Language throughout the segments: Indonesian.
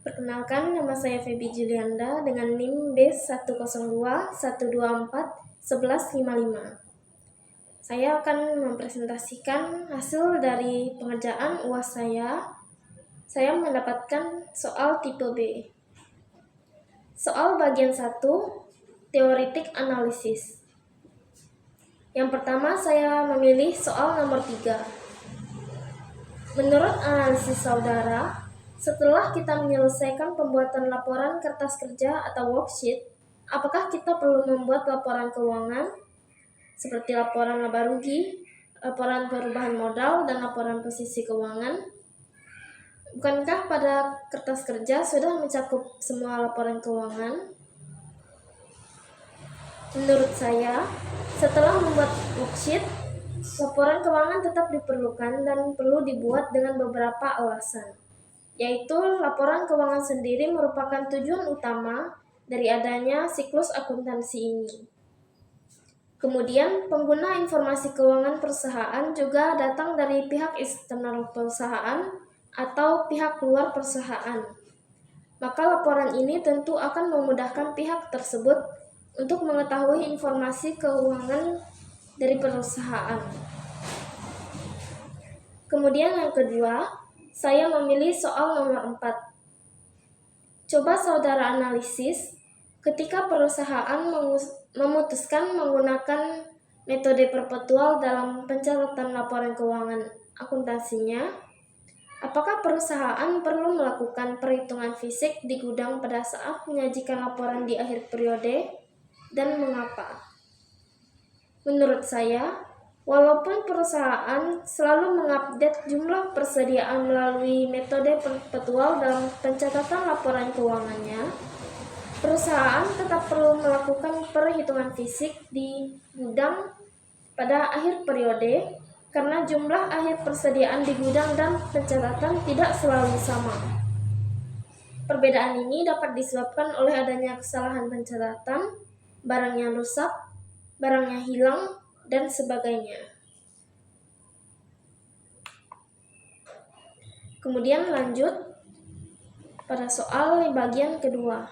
Perkenalkan, nama saya Feby Julianda dengan NIM B102-124-1155. Saya akan mempresentasikan hasil dari pengerjaan UAS saya. Saya mendapatkan soal tipe B. Soal bagian 1, teoretik analisis. Yang pertama saya memilih soal nomor 3. Menurut analisis saudara, setelah kita menyelesaikan pembuatan laporan kertas kerja atau worksheet, apakah kita perlu membuat laporan keuangan seperti laporan laba rugi, laporan perubahan modal, dan laporan posisi keuangan? Bukankah pada kertas kerja sudah mencakup semua laporan keuangan? Menurut saya, setelah membuat worksheet, laporan keuangan tetap diperlukan dan perlu dibuat dengan beberapa alasan, yaitu laporan keuangan sendiri merupakan tujuan utama dari adanya siklus akuntansi ini. Kemudian, pengguna informasi keuangan perusahaan juga datang dari pihak eksternal perusahaan atau pihak luar perusahaan. Maka laporan ini tentu akan memudahkan pihak tersebut untuk mengetahui informasi keuangan dari perusahaan. Kemudian yang kedua, saya memilih soal nomor 4. Coba saudara analisis ketika perusahaan memutuskan menggunakan metode perpetual dalam pencatatan laporan keuangan akuntansinya, apakah perusahaan perlu melakukan perhitungan fisik di gudang pada saat menyajikan laporan di akhir periode, dan mengapa? Menurut saya, walaupun perusahaan selalu mengupdate jumlah persediaan melalui metode perpetual dalam pencatatan laporan keuangannya, perusahaan tetap perlu melakukan perhitungan fisik di gudang pada akhir periode karena jumlah akhir persediaan di gudang dan pencatatan tidak selalu sama. Perbedaan ini dapat disebabkan oleh adanya kesalahan pencatatan, barang yang rusak, barang yang hilang, dan sebagainya. Kemudian lanjut pada soal bagian kedua.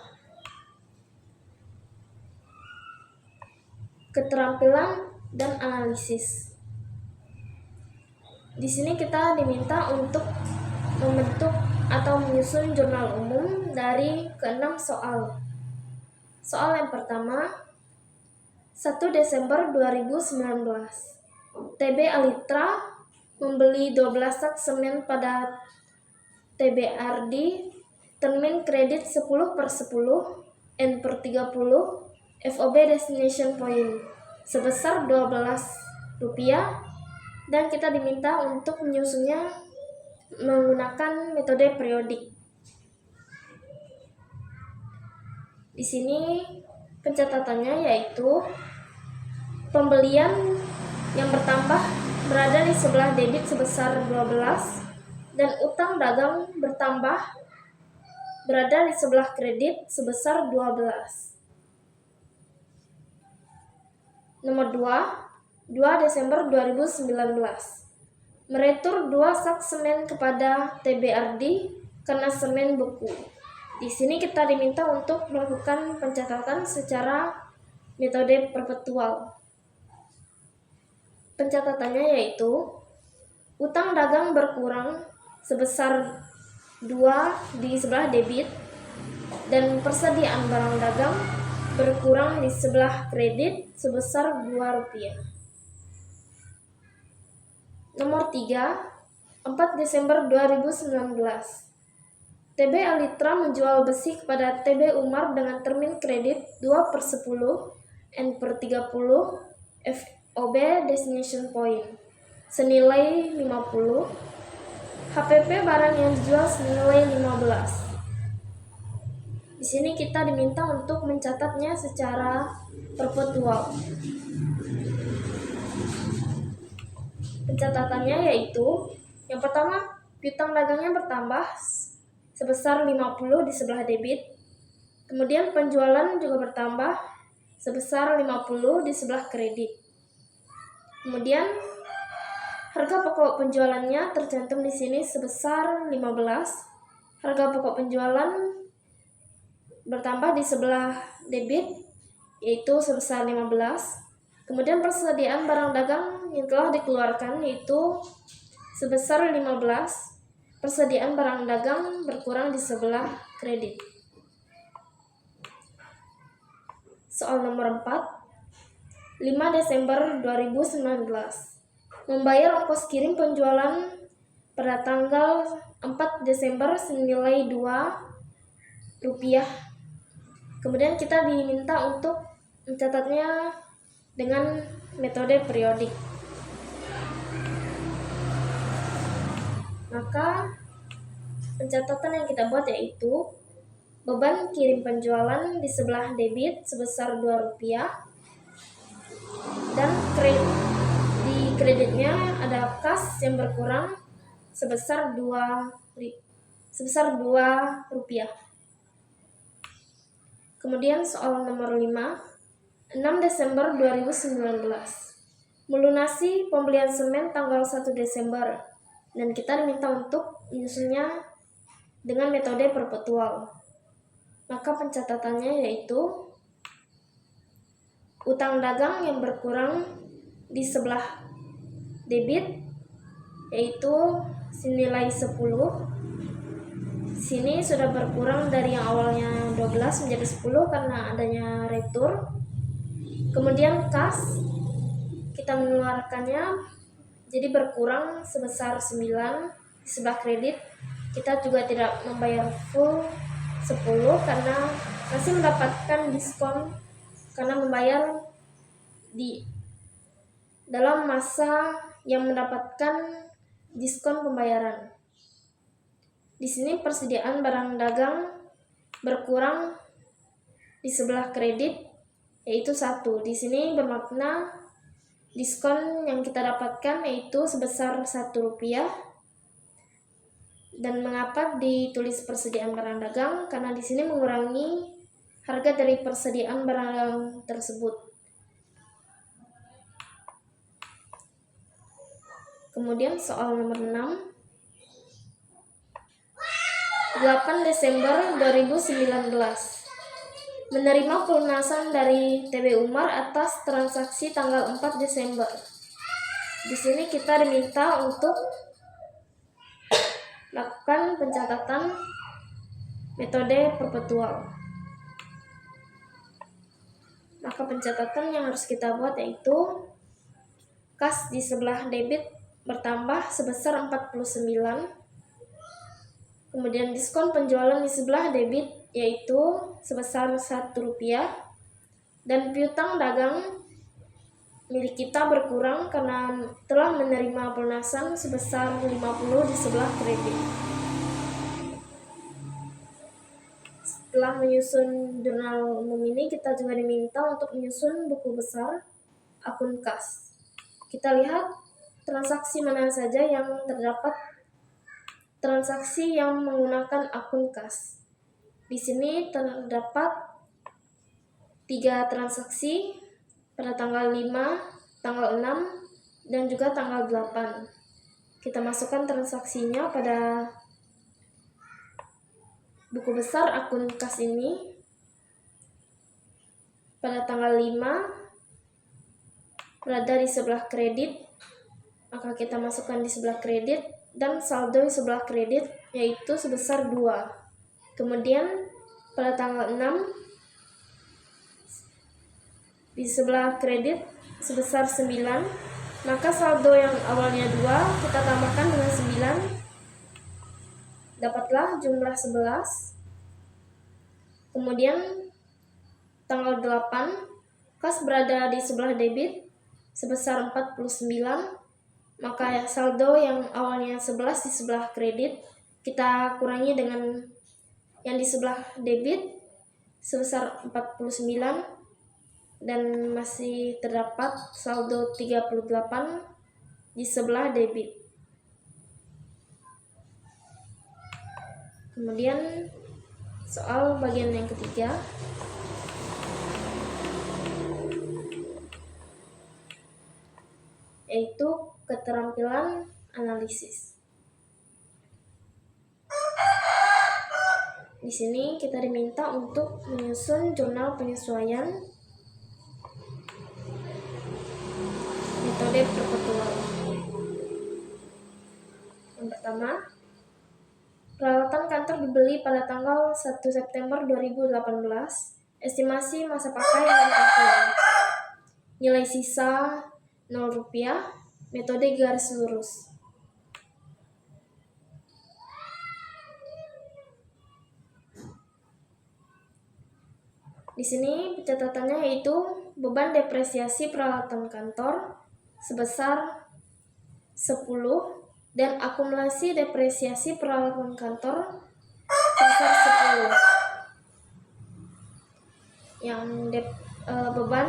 Keterampilan dan analisis. Di sini kita diminta untuk membentuk atau menyusun jurnal umum dari ke-6 soal. Soal yang pertama, 1 Desember 2019. TB Alitra membeli 12 sak semen pada TBRD termin kredit 10/10 N/30 FOB Destination Point sebesar Rp12 dan kita diminta untuk menyusunnya menggunakan metode periodik. Di sini pencatatannya yaitu pembelian yang bertambah berada di sebelah debit sebesar 12 dan utang dagang bertambah berada di sebelah kredit sebesar 12. Nomor 2 Desember 2019. Meretur 2 sak semen kepada TBRD karena semen beku. Di sini kita diminta untuk melakukan pencatatan secara metode perpetual. Pencatatannya yaitu utang dagang berkurang sebesar 2 di sebelah debit dan persediaan barang dagang berkurang di sebelah kredit sebesar Rp2. Nomor 3, 4 Desember 2019. TB Alitra menjual besi kepada TB Umar dengan termin kredit 2/10 N/30 FOB Destination Point senilai 50. HPP barang yang dijual senilai 15. Di sini kita diminta untuk mencatatnya secara perpetual. Pencatatannya yaitu yang pertama, piutang dagangnya bertambah sebesar 50 di sebelah debit. Kemudian penjualan juga bertambah sebesar 50 di sebelah kredit. Kemudian harga pokok penjualannya tercantum di sini sebesar 15. harga pokok penjualan bertambah di sebelah debit, yaitu sebesar 15. Kemudian persediaan barang dagang yang telah dikeluarkan yaitu sebesar 15. Persediaan barang dagang berkurang di sebelah kredit. Soal nomor 4, 5 Desember 2019. Membayar ongkos kirim penjualan pada tanggal 4 Desember senilai Rp2. Kemudian kita diminta untuk mencatatnya dengan metode periodik. Maka pencatatan yang kita buat yaitu beban kirim penjualan di sebelah debit sebesar Rp2 dan di kreditnya ada kas yang berkurang sebesar Rp2. Kemudian soal nomor 5, 6 Desember 2019. Melunasi pembelian semen tanggal 1 Desember dan kita diminta untuk menyusunnya dengan metode perpetual. Maka pencatatannya yaitu utang dagang yang berkurang di sebelah debit yaitu senilai 10. Sini sudah berkurang dari yang awalnya 12 menjadi 10 karena adanya retur. Kemudian kas kita mengeluarkannya jadi berkurang sebesar 9 di sebelah kredit. Kita juga tidak membayar full 10 karena masih mendapatkan diskon karena membayar di dalam masa yang mendapatkan diskon pembayaran. Di sini persediaan barang dagang berkurang di sebelah kredit yaitu 1. Di sini bermakna diskon yang kita dapatkan yaitu sebesar Rp1. Dan mengapa ditulis persediaan barang dagang? Karena di sini mengurangi harga dari persediaan barang dagang tersebut. Kemudian soal nomor 6, 8 Desember 2019. Menerima pelunasan dari TB Umar atas transaksi tanggal 4 Desember. Di sini kita diminta untuk lakukan pencatatan metode perpetual. Maka pencatatan yang harus kita buat yaitu kas di sebelah debit bertambah sebesar 49. Kemudian diskon penjualan di sebelah debit yaitu sebesar Rp1 dan piutang dagang milik kita berkurang karena telah menerima pelunasan sebesar 50 di sebelah kredit. Setelah menyusun jurnal umum ini, kita juga diminta untuk menyusun buku besar akun kas. Kita lihat transaksi mana saja yang terdapat transaksi yang menggunakan akun kas. Di sini terdapat 3 transaksi pada tanggal 5, tanggal 6, dan juga tanggal 8. Kita masukkan transaksinya pada buku besar akun kas ini. Pada tanggal 5 berada di sebelah kredit, maka kita masukkan di sebelah kredit dan saldo di sebelah kredit yaitu sebesar 2. Kemudian pada tanggal 6 di sebelah kredit sebesar 9, maka saldo yang awalnya 2 kita tambahkan dengan 9, dapatlah jumlah 11. Kemudian tanggal 8 kas berada di sebelah debit sebesar 49, maka saldo yang awalnya 11 di sebelah kredit kita kurangi dengan yang di sebelah debit sebesar 49 dan masih terdapat saldo 38 di sebelah debit. Kemudian soal bagian yang ketiga, yaitu keterampilan analisis. Di sini kita diminta untuk menyusun jurnal penyesuaian metode perpetual. Yang pertama, peralatan kantor dibeli pada tanggal 1 September 2018. Estimasi masa pakai 6 tahun. Nilai sisa Rp0, metode garis lurus. Di sini catatannya yaitu beban depresiasi peralatan kantor sebesar 10 dan akumulasi depresiasi peralatan kantor sebesar 10. Yang beban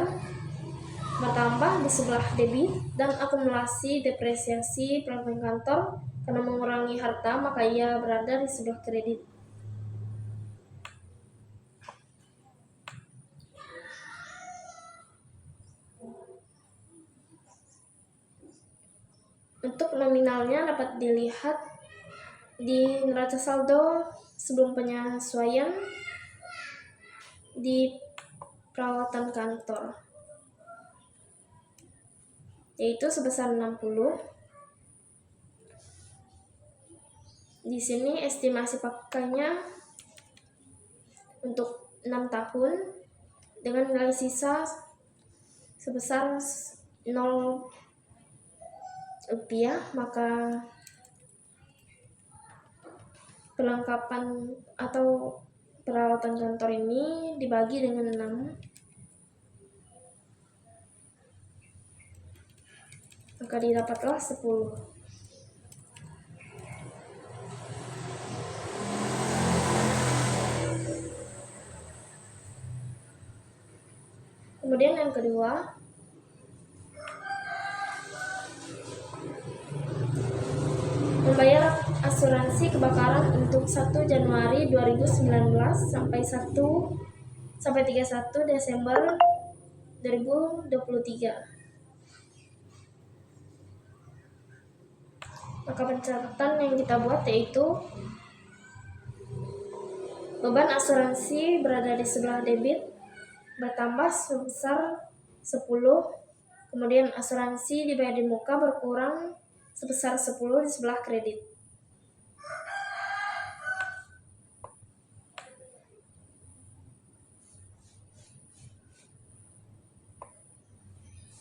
bertambah di sebelah debit dan akumulasi depresiasi peralatan kantor karena mengurangi harta, maka ia berada di sebelah kredit. Untuk nominalnya dapat dilihat di neraca saldo sebelum penyesuaian di peralatan kantor, yaitu sebesar 60. Di sini estimasi pakainya untuk 6 tahun dengan nilai sisa sebesar 0 rupiah, maka perlengkapan atau peralatan kantor ini dibagi dengan 6, maka didapatlah 10. Kemudian yang kedua, membayar asuransi kebakaran untuk 1 Januari 2019 sampai 31 Desember 2023. Maka pencatatan yang kita buat yaitu beban asuransi berada di sebelah debit bertambah sebesar 10, kemudian asuransi dibayar di muka berkurang sebesar 10 di sebelah kredit.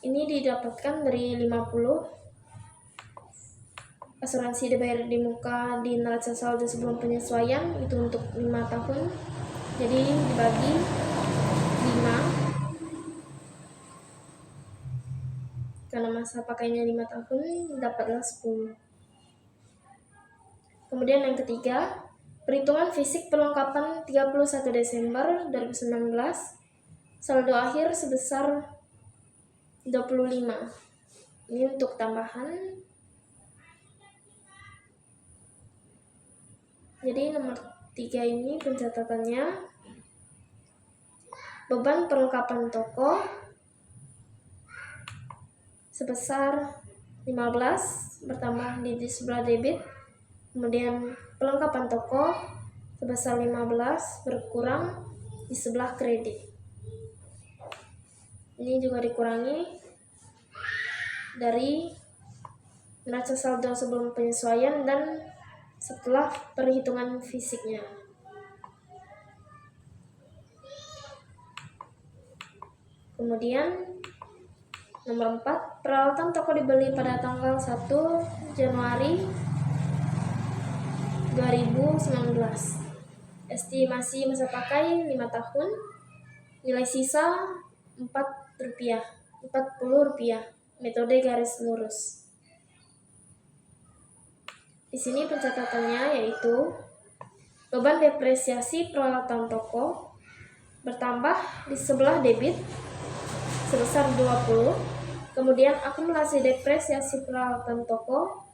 Ini didapatkan dari 50. Asuransi dibayar di muka di neraca saldo sebelum penyesuaian itu untuk 5 tahun. Jadi dibagi 5 karena masa pakainya 5 tahun, dapatlah 10. Kemudian yang ketiga, perhitungan fisik perlengkapan 31 Desember 2019, saldo akhir sebesar 25. Ini untuk tambahan. Jadi nomor 3 ini pencatatannya, beban perlengkapan toko sebesar 15 bertambah di sebelah debit, kemudian perlengkapan toko sebesar 15 berkurang di sebelah kredit. Ini juga dikurangi dari neraca saldo sebelum penyesuaian dan setelah perhitungan fisiknya. Kemudian nomor 4, peralatan toko dibeli pada tanggal 1 Januari 2019. Estimasi masa pakai 5 tahun. Nilai sisa Rp40, metode garis lurus. Di sini pencatatannya yaitu beban depresiasi peralatan toko bertambah di sebelah debit sebesar 20, kemudian akumulasi depresiasi peralatan toko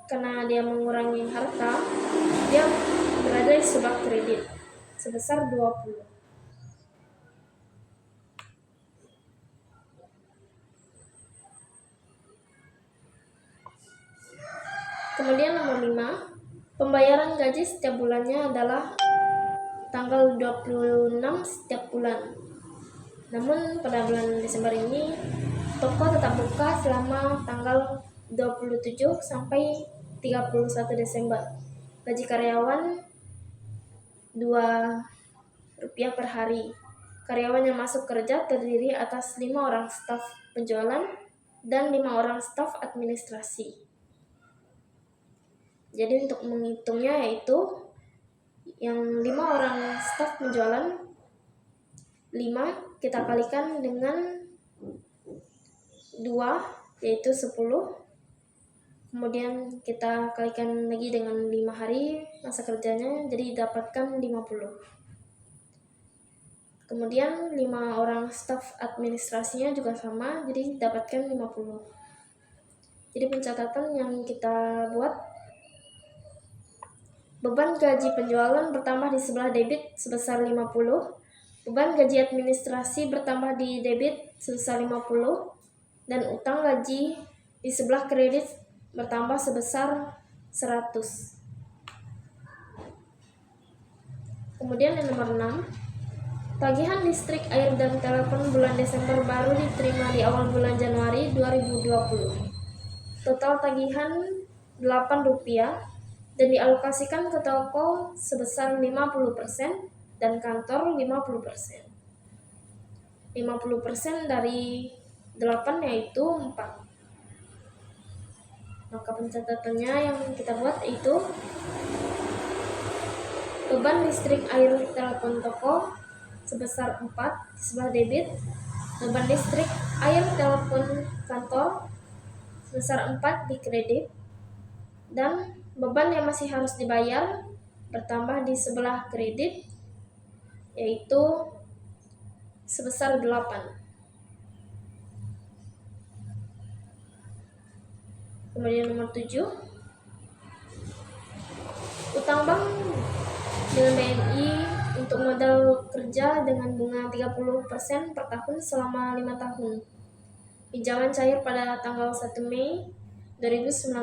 karena dia mengurangi harta, dia berada di sebelah kredit sebesar 20. Kemudian nomor 5, pembayaran gaji setiap bulannya adalah tanggal 26 setiap bulan. Namun pada bulan Desember ini toko tetap buka selama tanggal 27 sampai 31 Desember. Gaji karyawan Rp2 per hari. Karyawan yang masuk kerja terdiri atas 5 orang staf penjualan dan 5 orang staf administrasi. Jadi untuk menghitungnya yaitu yang 5 orang staf penjualan, 5 kita kalikan dengan 2 yaitu 10. Kemudian kita kalikan lagi dengan 5 hari masa kerjanya, jadi dapatkan 50. Kemudian 5 orang staf administrasinya juga sama, jadi dapatkan 50. Jadi pencatatan yang kita buat, beban gaji penjualan bertambah di sebelah debit sebesar 50, beban gaji administrasi bertambah di debit sebesar 50, dan utang gaji di sebelah kredit bertambah sebesar 100. Kemudian yang nomor 6, tagihan listrik, air, dan telepon bulan Desember baru diterima di awal bulan Januari 2020. Total tagihan Rp8 dan dialokasikan ke toko sebesar 50% dan kantor 50%. 50% dari 8 yaitu 4. Maka pencatatannya yang kita buat itu beban listrik, air, telepon toko sebesar 4 di sebelah debit, beban listrik, air, telepon kantor sebesar 4 di kredit, dan beban yang masih harus dibayar bertambah di sebelah kredit yaitu sebesar 8. Kemudian nomor 7, utang bank dengan BNI untuk modal kerja dengan bunga 30% per tahun selama 5 tahun. Pinjaman cair pada tanggal 1 Mei 2019.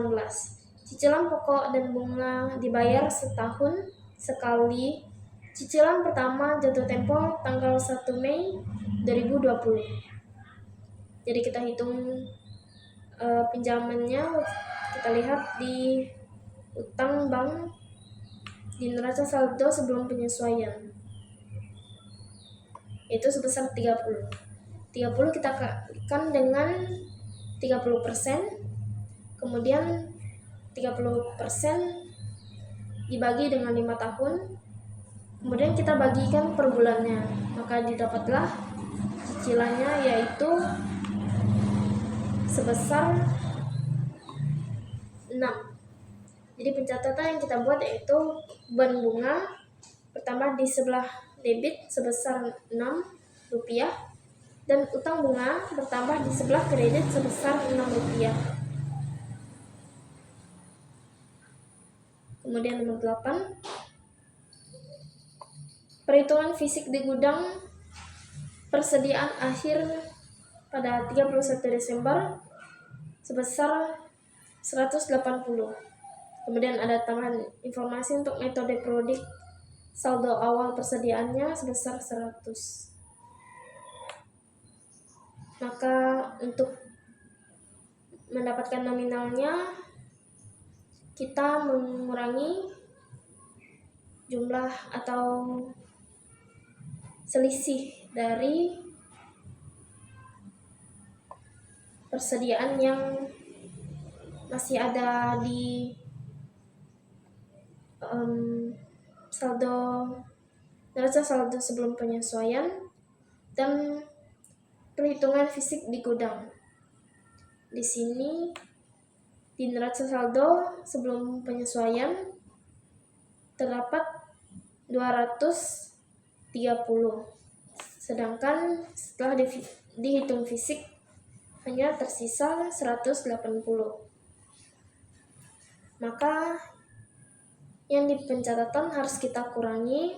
Cicilan pokok dan bunga dibayar setahun sekali. Cicilan pertama jatuh tempo tanggal 1 Mei 2020. Jadi kita hitung pinjamannya, kita lihat di utang bank di neraca saldo sebelum penyesuaian itu sebesar 30. 30 kita kalikan dengan 30%, kemudian 30% dibagi dengan 5 tahun, kemudian kita bagikan per bulannya, maka didapatlah cicilannya yaitu sebesar 6. Jadi pencatatan yang kita buat yaitu beban bunga bertambah di sebelah debit sebesar Rp6 dan utang bunga bertambah di sebelah kredit sebesar Rp6. Kemudian nomor 8, perhitungan fisik di gudang persediaan akhir pada 31 Desember sebesar 180. Kemudian ada tambahan informasi untuk metode prodik, saldo awal persediaannya sebesar 100. Maka untuk mendapatkan nominalnya, kita mengurangi jumlah atau selisih dari persediaan yang masih ada di neraca saldo sebelum penyesuaian dan perhitungan fisik di gudang. Di sini di neraca saldo sebelum penyesuaian terdapat 230, sedangkan setelah dihitung fisik hanya tersisa 180. Maka yang di pencatatan harus kita kurangi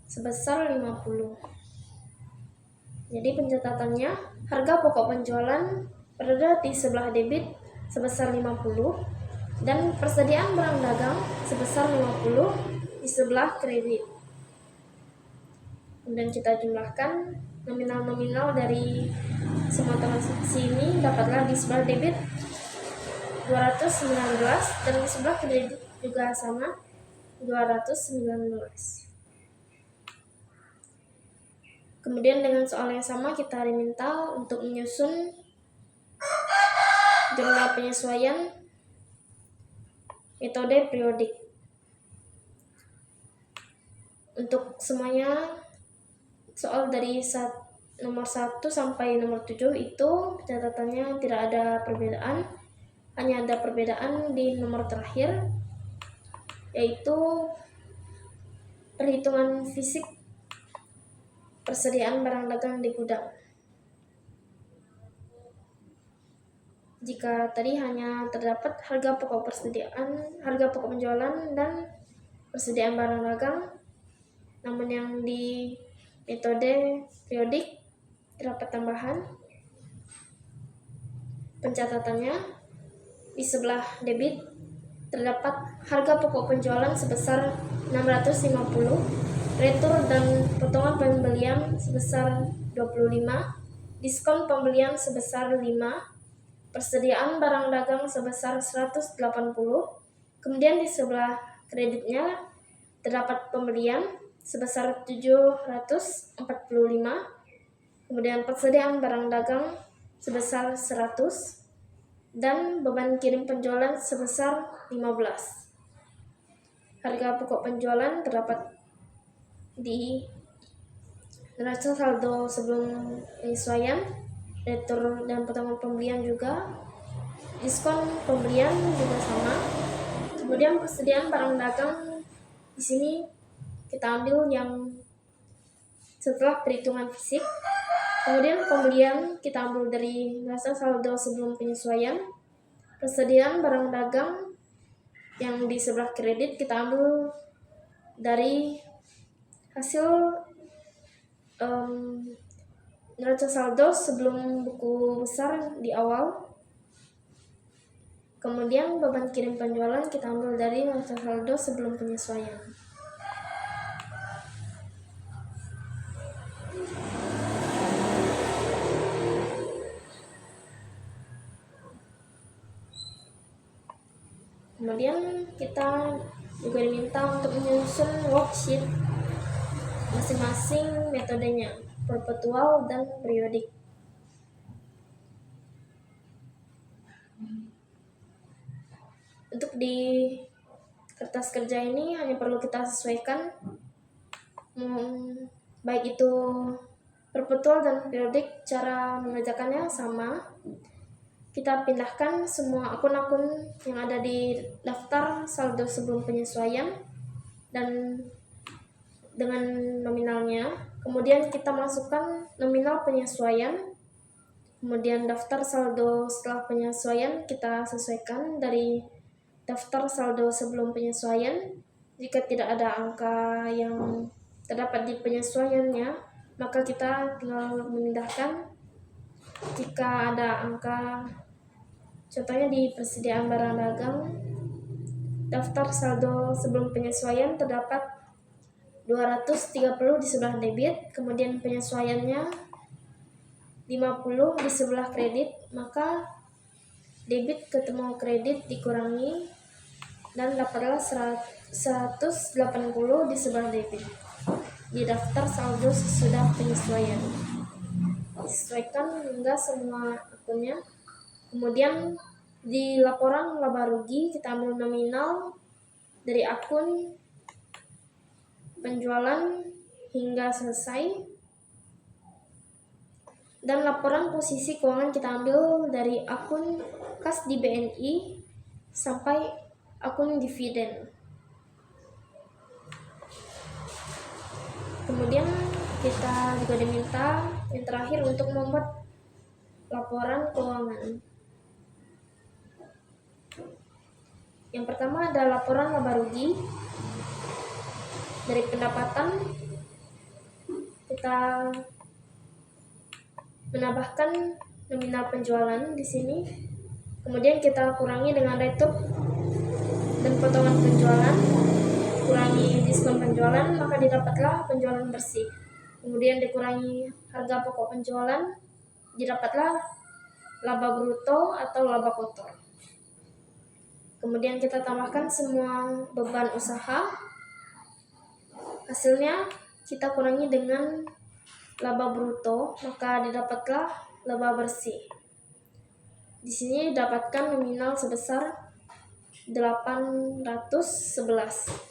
sebesar 50. Jadi pencatatannya, harga pokok penjualan berada di sebelah debit sebesar 50 dan persediaan barang dagang sebesar 50 di sebelah kredit. Kemudian kita jumlahkan nominal-nominal dari semua transaksi ini dapatlah di sebelah debit 219 dan di sebelah kredit juga sama 219. Kemudian dengan soal yang sama kita diminta untuk menyusun jurnal penyesuaian metode periodik. Untuk semuanya soal dari nomor 1 sampai nomor 7 itu catatannya tidak ada perbedaan, hanya ada perbedaan di nomor terakhir, yaitu perhitungan fisik persediaan barang dagang di gudang. Jika tadi hanya terdapat harga pokok penjualan dan persediaan barang dagang, namun yang di metode periodik terdapat tambahan. Pencatatannya di sebelah debit terdapat harga pokok penjualan sebesar 650, retur dan potongan pembelian sebesar 25, diskon pembelian sebesar 5, persediaan barang dagang sebesar 180, kemudian di sebelah kreditnya terdapat pembelian sebesar 745, kemudian persediaan barang dagang sebesar 100, dan beban kirim penjualan sebesar 15. Harga pokok penjualan terdapat di neraca saldo sebelum penyesuaian, retur dan potongan pembelian juga, diskon pembelian juga sama. Kemudian persediaan barang dagang di sini kita ambil yang setelah perhitungan fisik. Kemudian pembelian kita ambil dari neraca saldo sebelum penyesuaian. Persediaan barang dagang yang di sebelah kredit kita ambil dari hasil neraca saldo sebelum buku besar di awal. Kemudian beban kirim penjualan kita ambil dari neraca saldo sebelum penyesuaian. Kemudian kita juga diminta untuk menyusun worksheet masing-masing metodenya, perpetual dan periodik. Untuk di kertas kerja ini hanya perlu kita sesuaikan, baik itu perpetual dan periodik, cara mengerjakannya sama. Kita pindahkan semua akun-akun yang ada di daftar saldo sebelum penyesuaian dan dengan nominalnya. Kemudian kita masukkan nominal penyesuaian. Kemudian daftar saldo setelah penyesuaian kita sesuaikan dari daftar saldo sebelum penyesuaian. Jika tidak ada angka yang terdapat di penyesuaiannya, maka kita tinggal memindahkan. Jika ada angka, contohnya di persediaan barang dagang, daftar saldo sebelum penyesuaian terdapat 230 di sebelah debit, kemudian penyesuaiannya 50 di sebelah kredit, maka debit ketemu kredit dikurangi dan dapatlah 180 di sebelah debit di daftar saldo sesudah penyesuaian. Disesuaikan hingga semua akunnya. Kemudian di laporan laba rugi kita ambil nominal dari akun penjualan hingga selesai, dan laporan posisi keuangan kita ambil dari akun kas di BNI sampai akun dividen. Kemudian kita juga diminta yang terakhir untuk membuat laporan keuangan. Yang pertama ada laporan laba rugi. Dari pendapatan kita menambahkan nominal penjualan di sini. Kemudian kita kurangi dengan retur dan potongan penjualan. dikurangi diskon penjualan, maka didapatlah penjualan bersih. Kemudian dikurangi harga pokok penjualan, didapatlah laba bruto atau laba kotor. Kemudian kita tambahkan semua beban usaha. Hasilnya kita kurangi dengan laba bruto, maka didapatlah laba bersih. Di sini didapatkan nominal sebesar 811.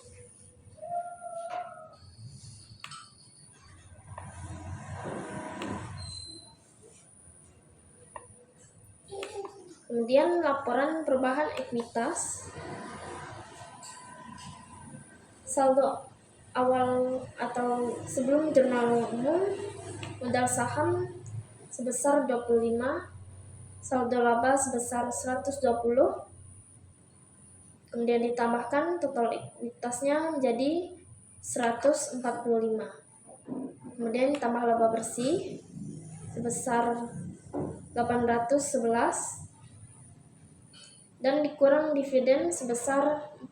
Kemudian laporan perubahan ekuitas. Saldo awal atau sebelum jurnal umum, modal saham sebesar 25, saldo laba sebesar 120. Kemudian ditambahkan total ekuitasnya menjadi 145. Kemudian ditambah laba bersih sebesar 811 dan dikurang dividen sebesar 40.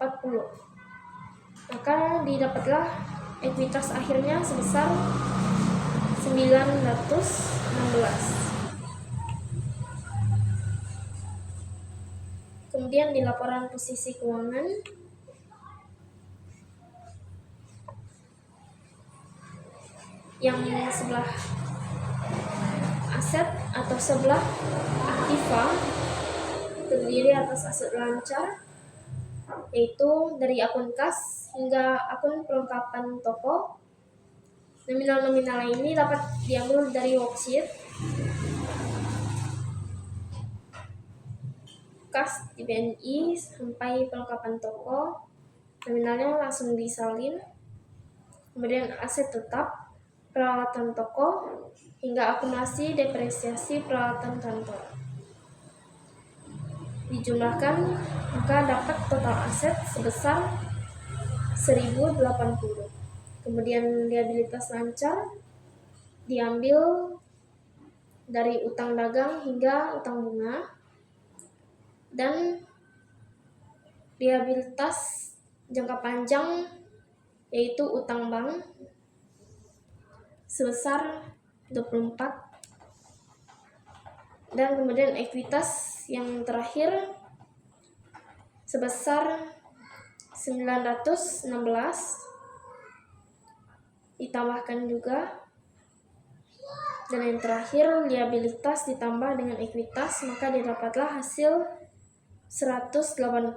Maka didapatlah ekuitas akhirnya sebesar 916. Kemudian di laporan posisi keuangan, yang sebelah aset atau sebelah aktiva terdiri atas aset lancar, yaitu dari akun kas hingga akun perlengkapan toko. Nominal-nominal ini dapat diambil dari worksheet. Kas di BNI sampai perlengkapan toko, nominalnya langsung disalin. Kemudian aset tetap, peralatan toko, hingga akumulasi depresiasi peralatan kantor. Dijumlahkan, maka dapat total aset sebesar 1080. Kemudian liabilitas lancar diambil dari utang dagang hingga utang bunga, dan liabilitas jangka panjang yaitu utang bank sebesar 24. Dan kemudian ekuitas yang terakhir sebesar 916 ditambahkan juga, dan yang terakhir liabilitas ditambah dengan ekuitas, maka didapatlah hasil 1080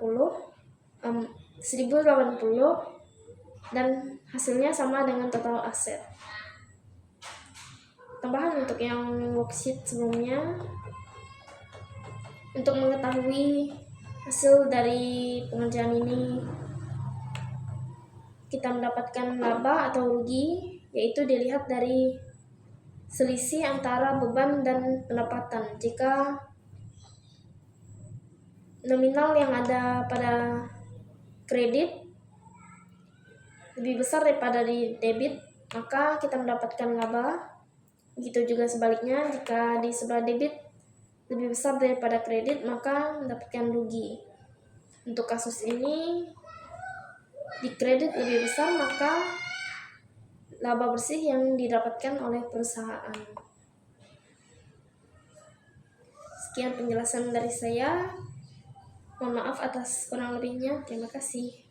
dan hasilnya sama dengan total aset. Tambahan untuk yang worksheet sebelumnya, untuk mengetahui hasil dari pengerjaan ini kita mendapatkan laba atau rugi, yaitu dilihat dari selisih antara beban dan pendapatan. Jika nominal yang ada pada kredit lebih besar daripada di debit, maka kita mendapatkan laba. Begitu juga sebaliknya, jika di sebelah debit lebih besar daripada kredit, maka mendapatkan rugi. Untuk kasus ini, di kredit lebih besar, maka laba bersih yang didapatkan oleh perusahaan. Sekian penjelasan dari saya. Mohon maaf atas kurang lebihnya. Terima kasih.